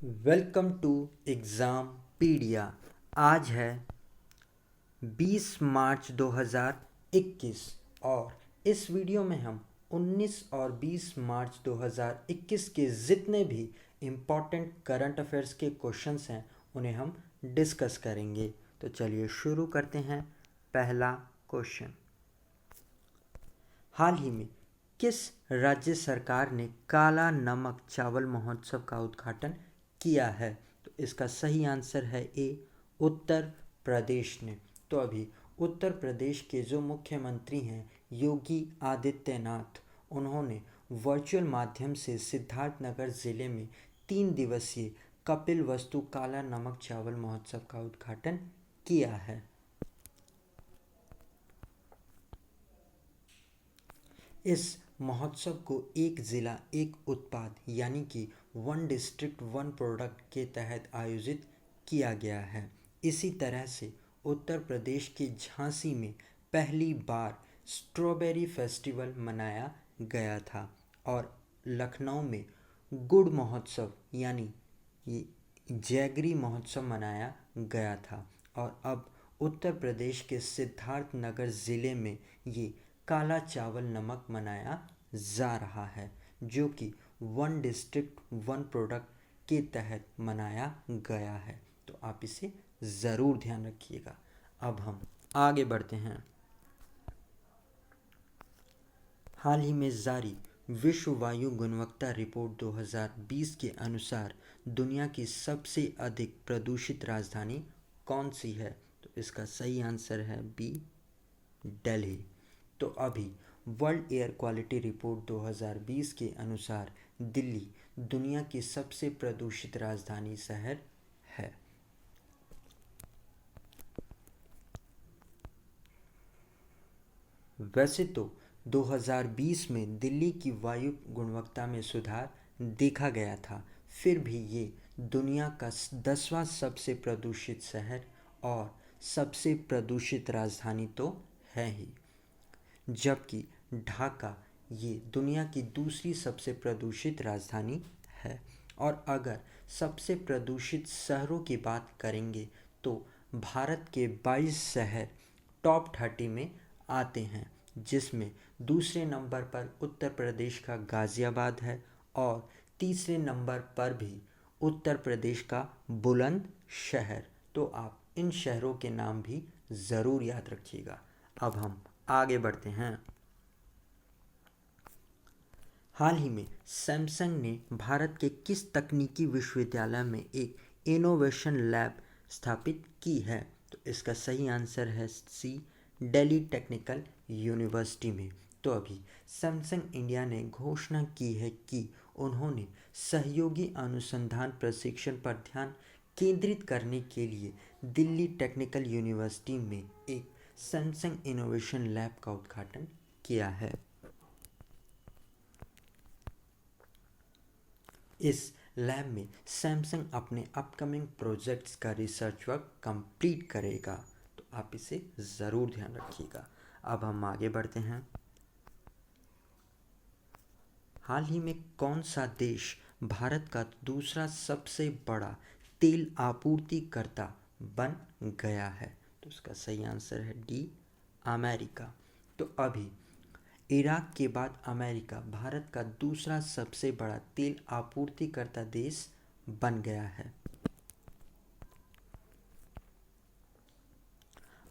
Welcome to exam पीडिया। आज है 20 मार्च 2021 और इस वीडियो में हम 19 और 20 मार्च 2021 के जितने भी इम्पॉर्टेंट करंट अफेयर्स के क्वेश्चंस हैं उन्हें हम डिस्कस करेंगे। तो चलिए शुरू करते हैं। पहला क्वेश्चन, हाल ही में किस राज्य सरकार ने काला नमक चावल महोत्सव का उद्घाटन किया है? तो इसका सही आंसर है ए, उत्तर प्रदेश ने। तो अभी उत्तर प्रदेश के जो मुख्यमंत्री हैं योगी आदित्यनाथ, उन्होंने वर्चुअल माध्यम से सिद्धार्थनगर ज़िले में 3 दिवसीय कपिल वस्तु काला नमक चावल महोत्सव का उद्घाटन किया है। इस महोत्सव को एक ज़िला एक उत्पाद यानी कि वन डिस्ट्रिक्ट वन प्रोडक्ट के तहत आयोजित किया गया है। इसी तरह से उत्तर प्रदेश के झांसी में पहली बार स्ट्रॉबेरी फेस्टिवल मनाया गया था और लखनऊ में गुड़ महोत्सव यानी ये जैगरी महोत्सव मनाया गया था। और अब उत्तर प्रदेश के सिद्धार्थनगर ज़िले में ये काला चावल नमक मनाया जा रहा है, जो कि वन डिस्ट्रिक्ट वन प्रोडक्ट के तहत मनाया गया है। तो आप इसे ज़रूर ध्यान रखिएगा। अब हम आगे बढ़ते हैं। हाल ही में जारी विश्व वायु गुणवत्ता रिपोर्ट 2020 के अनुसार दुनिया की सबसे अधिक प्रदूषित राजधानी कौन सी है? तो इसका सही आंसर है बी, दिल्ली। तो अभी वर्ल्ड एयर क्वालिटी रिपोर्ट 2020 के अनुसार दिल्ली दुनिया की सबसे प्रदूषित राजधानी शहर है। वैसे तो 2020 में दिल्ली की वायु गुणवत्ता में सुधार देखा गया था, फिर भी ये दुनिया का 10वां सबसे प्रदूषित शहर और सबसे प्रदूषित राजधानी तो है ही, जबकि ढाका ये दुनिया की दूसरी सबसे प्रदूषित राजधानी है। और अगर सबसे प्रदूषित शहरों की बात करेंगे तो भारत के 22 शहर टॉप 30 में आते हैं, जिसमें दूसरे नंबर पर उत्तर प्रदेश का गाज़ियाबाद है और तीसरे नंबर पर भी उत्तर प्रदेश का बुलंदशहर। तो आप इन शहरों के नाम भी ज़रूर याद रखिएगा। अब हम आगे बढ़ते हैं। हाल ही में सैमसंग ने भारत के किस तकनीकी विश्वविद्यालय में एक इनोवेशन लैब स्थापित की है? तो इसका सही आंसर है सी, दिल्ली टेक्निकल यूनिवर्सिटी में। तो अभी सैमसंग इंडिया ने घोषणा की है कि उन्होंने सहयोगी अनुसंधान प्रशिक्षण पर ध्यान केंद्रित करने के लिए दिल्ली टेक्निकल यूनिवर्सिटी में एक सैमसंग इनोवेशन लैब का उद्घाटन किया है। इस लैब में सैमसंग अपने अपकमिंग प्रोजेक्ट्स का रिसर्च वर्क कंप्लीट करेगा। तो आप इसे ज़रूर ध्यान रखिएगा। अब हम आगे बढ़ते हैं। हाल ही में कौन सा देश भारत का दूसरा सबसे बड़ा तेल आपूर्तिकर्ता बन गया है? तो उसका सही आंसर है डी, अमेरिका। तो अभी इराक के बाद अमेरिका भारत का दूसरा सबसे बड़ा तेल आपूर्तिकर्ता देश बन गया है।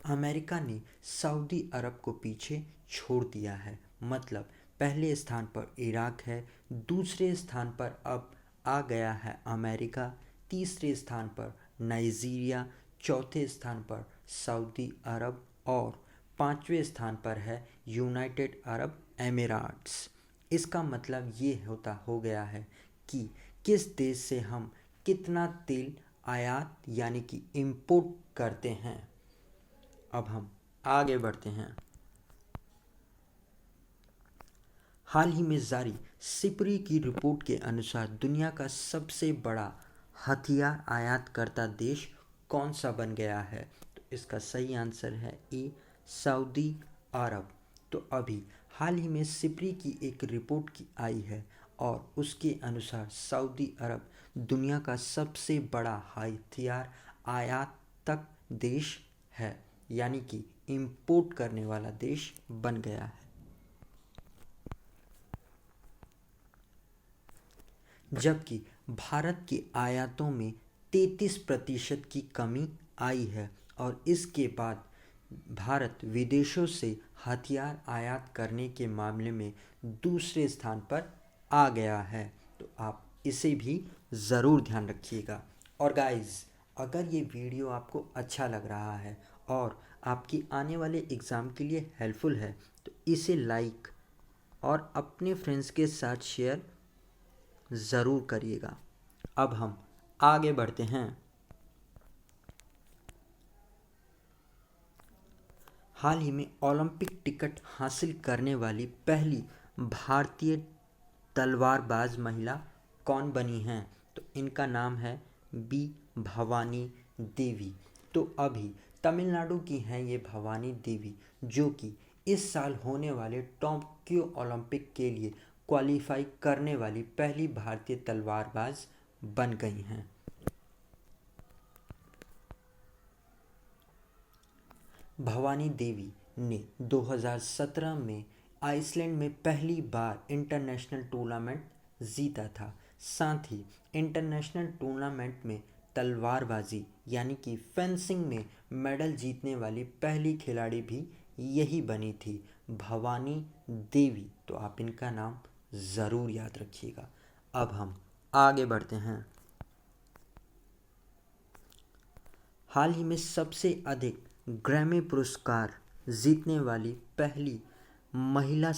अमेरिका ने सऊदी अरब को पीछे छोड़ दिया है, मतलब पहले स्थान पर इराक है, दूसरे स्थान पर अब आ गया है अमेरिका, तीसरे स्थान पर नाइजीरिया, चौथे स्थान पर सऊदी अरब और पांचवें स्थान पर है यूनाइटेड अरब एमिरेट्स। इसका मतलब ये हो गया है कि किस देश से हम कितना तेल आयात यानी कि इंपोर्ट करते हैं। अब हम आगे बढ़ते हैं। हाल ही में जारी सिपरी की रिपोर्ट के अनुसार दुनिया का सबसे बड़ा हथियार आयातकर्ता देश कौन सा बन गया है? तो इसका सही आंसर है ए, सऊदी अरब। तो अभी हाल ही में सिपरी की एक रिपोर्ट की आई है और उसके अनुसार सऊदी अरब दुनिया का सबसे बड़ा हथियार आयातक देश है, यानी कि इंपोर्ट करने वाला देश बन गया है। जबकि भारत की आयातों में 33% की कमी आई है और इसके बाद भारत विदेशों से हथियार आयात करने के मामले में दूसरे स्थान पर आ गया है। तो आप इसे भी ज़रूर ध्यान रखिएगा। और गाइस, अगर ये वीडियो आपको अच्छा लग रहा है और आपकी आने वाले एग्ज़ाम के लिए हेल्पफुल है तो इसे लाइक और अपने फ्रेंड्स के साथ शेयर ज़रूर करिएगा। अब हम आगे बढ़ते हैं। हाल ही में ओलंपिक टिकट हासिल करने वाली पहली भारतीय तलवारबाज महिला कौन बनी हैं? तो इनका नाम है बी भवानी देवी। तो अभी तमिलनाडु की हैं ये भवानी देवी, जो कि इस साल होने वाले टोक्यो ओलंपिक के लिए क्वालिफाई करने वाली पहली भारतीय तलवारबाज बन गई हैं। भवानी देवी ने 2017 में आइसलैंड में पहली बार इंटरनेशनल टूर्नामेंट जीता था। साथ ही इंटरनेशनल टूर्नामेंट में तलवारबाजी यानी कि फेंसिंग में मेडल जीतने वाली पहली खिलाड़ी भी यही बनी थी, भवानी देवी। तो आप इनका नाम ज़रूर याद रखिएगा। अब हम आगे बढ़ते हैं। हाल ही में सबसे अधिक ग्रैमी पुरस्कार जीतने वाली पहली महिला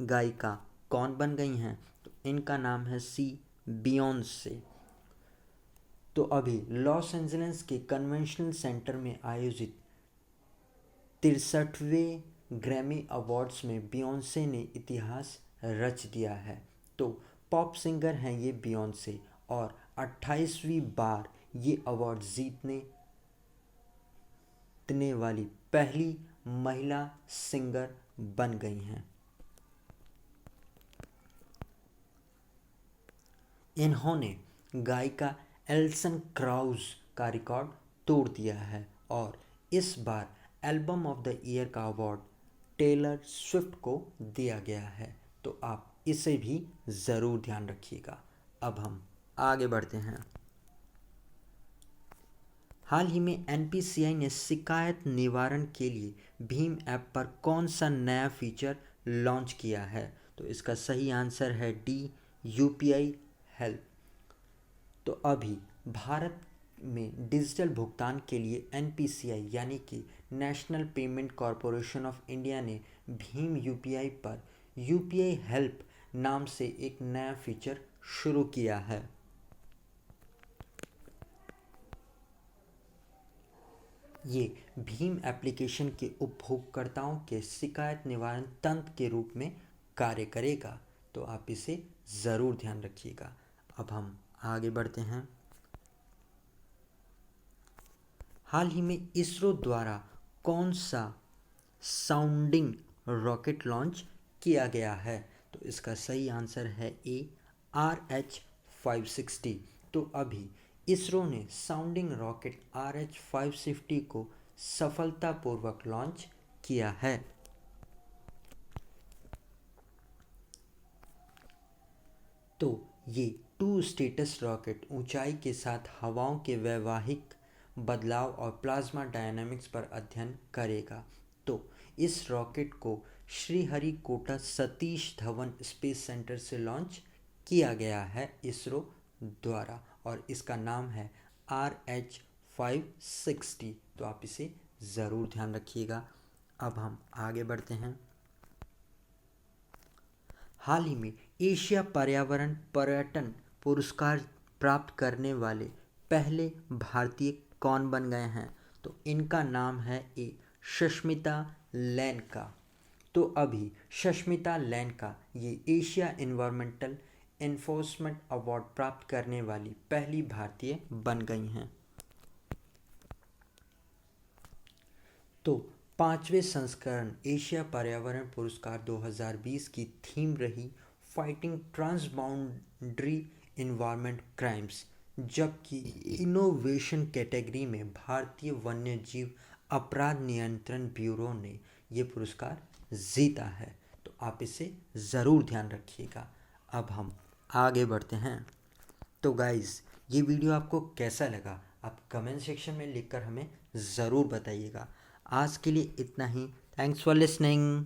गायिका कौन बन गई हैं? तो इनका नाम है सी बियोंसे। तो अभी लॉस एंजलिस के कन्वेंशन सेंटर में आयोजित 63वें ग्रैमी अवार्ड्स में बियोंसे ने इतिहास रच दिया है। तो पॉप सिंगर हैं ये बियोंसे और 28वीं बार ये अवार्ड जीतने वाली पहली महिला सिंगर बन गई हैं। इन्होंने गायिका एल्सन क्राउज का रिकॉर्ड तोड़ दिया है और इस बार एल्बम ऑफ द ईयर का अवार्ड टेलर स्विफ्ट को दिया गया है। तो आप इसे भी ज़रूर ध्यान रखिएगा। अब हम आगे बढ़ते हैं। हाल ही में एनपीसीआई ने शिकायत निवारण के लिए भीम ऐप पर कौन सा नया फीचर लॉन्च किया है? तो इसका सही आंसर है डी, यूपीआई हेल्प। तो अभी भारत में डिजिटल भुगतान के लिए एनपीसीआई यानी कि national payment corporation of India ने भीम यूपीआई पर यूपीआई हेल्प नाम से एक नया फीचर शुरू किया है। ये भीम एप्लीकेशन के उपभोक्ताओं के शिकायत निवारण तंत्र के रूप में कार्य करेगा। तो आप इसे ज़रूर ध्यान रखिएगा। अब हम आगे बढ़ते हैं। हाल ही में इसरो द्वारा कौन सा साउंडिंग रॉकेट लॉन्च किया गया है? तो इसका सही आंसर है ए, RH-560। तो अभी इसरो ने साउंडिंग रॉकेट RH-560 को सफलतापूर्वक लॉन्च किया है। तो ये 2 स्टेटस रॉकेट ऊंचाई के साथ हवाओं के वैवाहिक बदलाव और प्लाज्मा डायनामिक्स पर अध्ययन करेगा। तो इस रॉकेट को श्रीहरिकोटा सतीश धवन स्पेस सेंटर से लॉन्च किया गया है इसरो द्वारा और इसका नाम है RH-560। तो आप इसे ज़रूर ध्यान रखिएगा। अब हम आगे बढ़ते हैं। हाल ही में एशिया पर्यावरण पर्यटन पुरस्कार प्राप्त करने वाले पहले भारतीय कौन बन गए हैं? तो इनका नाम है ए, शष्मिता लैनका। तो अभी शष्मिता लैनका ये एशिया एनवायरमेंटल एनफोर्समेंट अवार्ड प्राप्त करने वाली पहली भारतीय बन गई हैं। तो 5वें संस्करण एशिया पर्यावरण पुरस्कार 2020 की थीम रही फाइटिंग ट्रांसबाउंड्री इन्वायरमेंट क्राइम्स, जबकि इनोवेशन कैटेगरी में भारतीय वन्य जीव अपराध नियंत्रण ब्यूरो ने ये पुरस्कार जीता है। तो आप इसे ज़रूर ध्यान रखिएगा। अब हम आगे बढ़ते हैं। तो गाइज़, ये वीडियो आपको कैसा लगा आप कमेंट सेक्शन में लिखकर हमें ज़रूर बताइएगा। आज के लिए इतना ही। Thanks for listening.